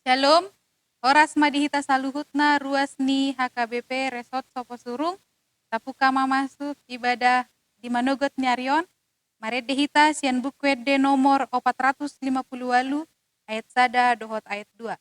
Shalom, oras madihita saluhutna ruas ni HKBP Resort Soposurung, tapuka masuk ibadah di Manogot Nyarion, maredehita sian bukwede nomor 458 ayat sada dohot ayat 2.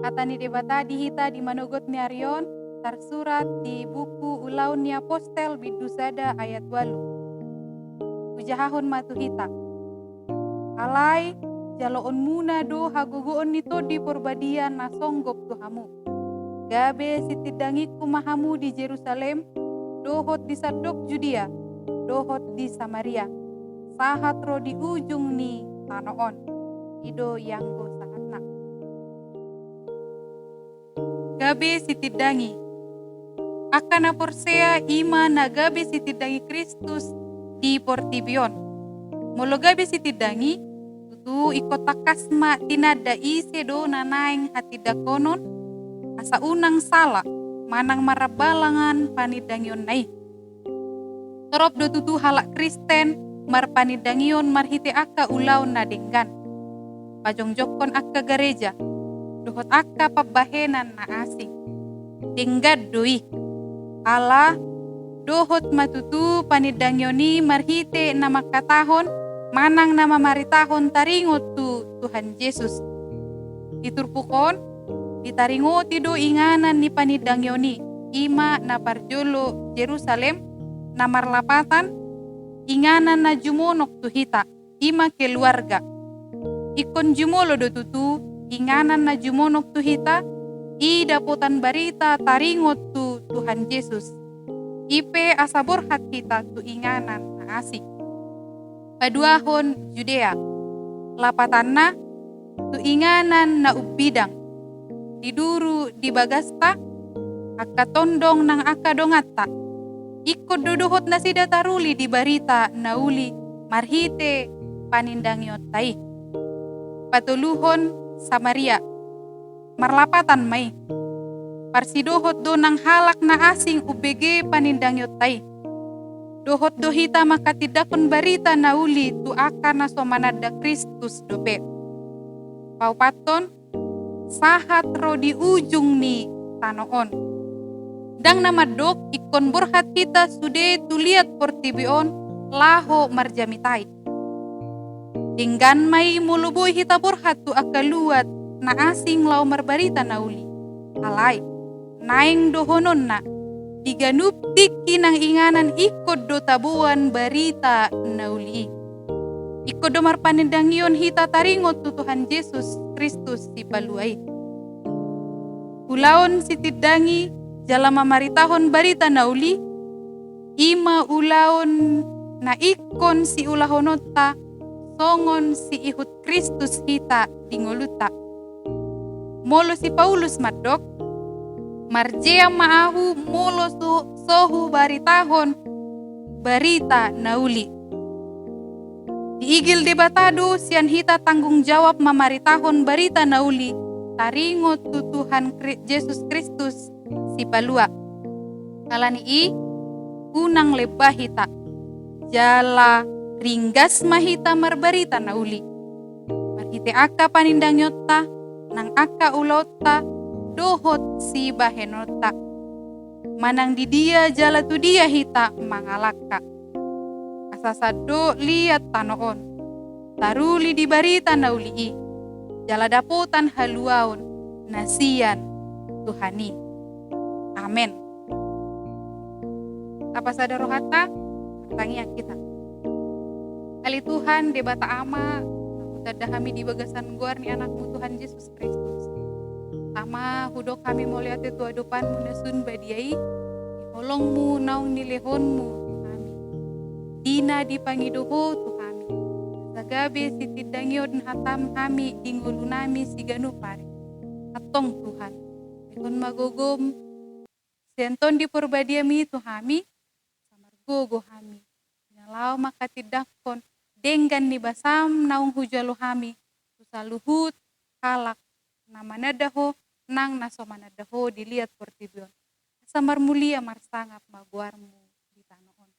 Kata ni debata dihita di Manogot Nyarion, tersurat di buku Ulaun ni Apostel bidusada ayat 8. Ujahahon matuhita. Alai jaloon muna do hagogoon nito di perbadian na songgop tuhamu. Gabe sitidangi kumahamu di Jerusalem, dohot di Sadok Judea, dohot di Samaria. Sahat ro di ujung ni tanoon. Ido yanggo sahatna. Gabe sitidangi. Akana porsea ima na gabe sitidangi Kristus di Portibion. Molo gabe sitidangi, tutu ikotakasma tinada ise do nanaing hati dakonon, asa unang sala, manang marabalangan panidangion nai. Torop do tutu halak Kristen, marpanidangion marhite aka ulaw na denggan. Pajongjokon aka gereja, dohot aka pabahenan na asing. Denggad doi. Allah dohot matutu panidangyoni marhite na makatahon manang na mamaritahon taringot tu Tuhan Yesus. Diturpukon, ditaringot tido inganan ni panidangyoni ima na parjolo Jerusalem na marlapatan inganan na jumonok tuhita ima keluarga. Ikon jumolo do tutu inganan na jumonok tuhita, daputan barita taringot tu Tuhan Yesus. Ipe asaborhat kita tu inganan na asik. Paduahon Judea, lapatanna tu inganan na ubidang. Diduru di bagasta, akatondong nang akadongata. Ikod dodohot na sida taruli di barita na uli marhite panindangyot tai. Patuluhon Samaria, marlapatan may. Parsidohot do nang halak na asing ubege panindangyot tay. Dohot dohita makatidakon barita na uli tu aka na somanada Kristus dope. paupaton sahat ro di ujung ni tanoon. Dang nama dok ikon borhat hita sude tuliat portibion laho marjamitai. Dinggan mai muluboi hita borhat tu akaluat na asing lau marbarita nauli. Alai, naeng dohonon na diganup tiki nang inganan ikod do tabuan barita nauli. Ikod do marpanindangion hita taringot tu Tuhan Yesus Kristus si paluai. Ulaon si tidangi jalama maritahon barita nauli, ima ulaon na ikon si ulahonota songon si ihut Kristus hita dingoluta. Molo si Paulus madok, marjea maahu molo sohu baritahon barita nauli. Diigil debatado sian hita tanggung jawab mamaritahon barita nauli taringot tu Tuhan Yesus Kristus si palua. Kalani i unang lebah hita jala ringgas mahita marbarita nauli. Marhite aka panindang nyota nang aka ulota dohot si bahenota. Manang di dia jala tu dia hita mangalaka. Asasado liat tanoon. Taruli di barita nauli. Jala dapotan haluaon nasian Tuhani. Amen. Apa sada rohata? Pertanyaan kita. Kali Tuhan debata ama tadahami di bagasan guar ni anakmu Tuhan Yesus Kristus. Ama hudok kami moliat itu adupanmu nasun badiai, holongmu naung nilehonmu Tuhami. Dina dipangidoho Tuhami. Sagabe si tidangyon hatam kami dingulunami si ganupari. Atong Tuhan. Ikon magogom senton di purbadiami Tuhami. Samargogo kami. Nalaw makatidakon denggan ni basam naung hujalo kami susaluhut kalak na manadaho nang naso manadaho dilihat portibion samar mulia marsangap maguarmu di tanoon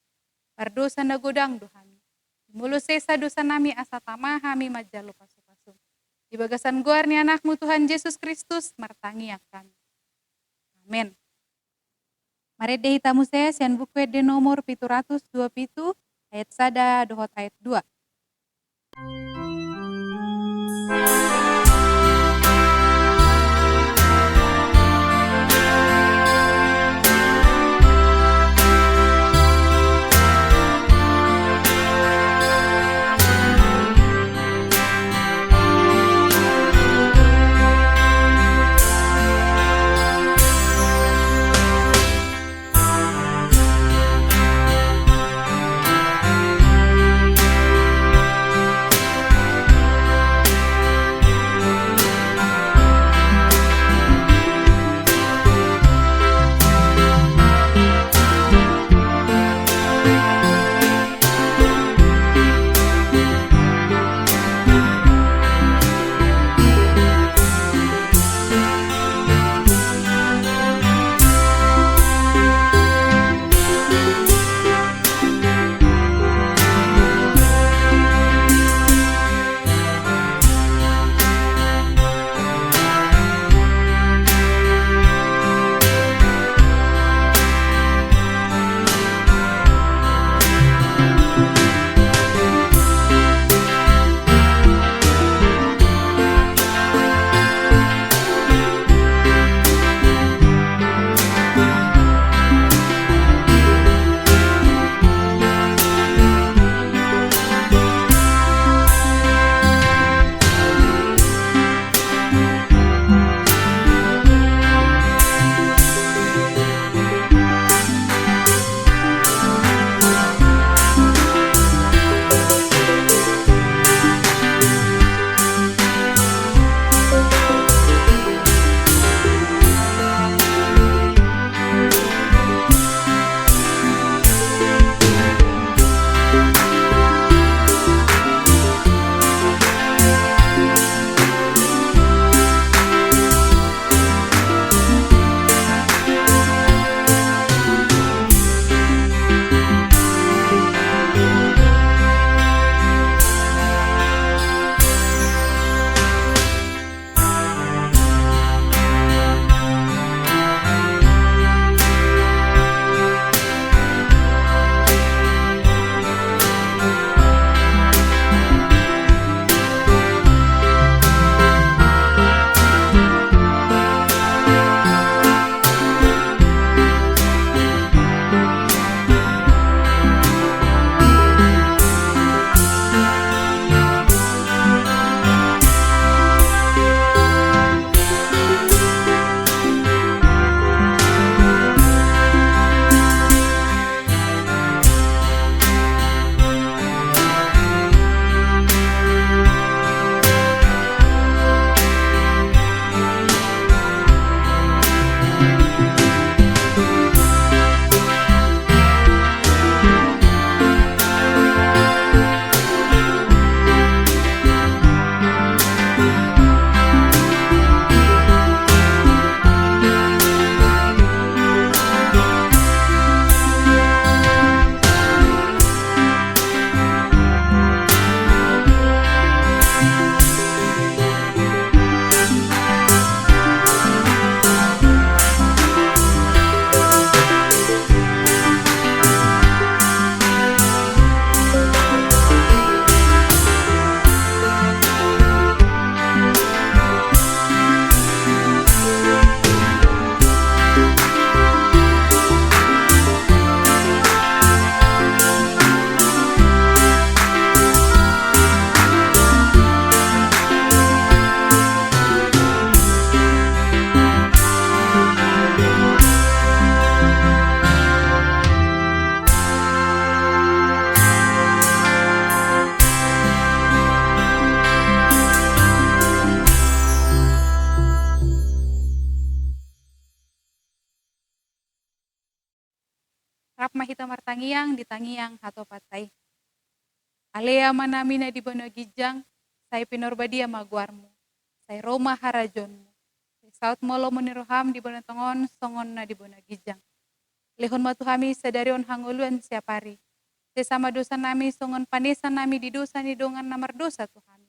pardosa nagodang dohami mulo sesa dosa nami asa tamah kami majalo pasu-pasu di bagasan guar ni anakmu Tuhan Yesus Kristus martangi kami. Amen. Mari deh hitamu saya sian buku de nomor 727 ayat sada dohot ayat 2. mahita martangiang di tangiang hato patai. Alea manamina di bono gijang, sai pinorbadia maguarmu. Sai Roma harajonmu. Sai saut molo meniroham di bono tongon, songon na di bono gijang. Lehon matu kami sadarion hanguluan siap hari. Sesama dosa nami songon panesa nami di dosa ni dongan namar dosa Tuhan.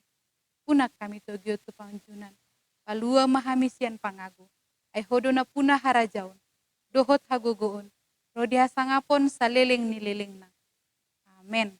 Punak kami togio tu panjunan. Palua mahami sian pangagu. Ai hodo na punah harajaun. Dohot hagogoon. Rodi hasangapon saleleng nileleng na. Amen.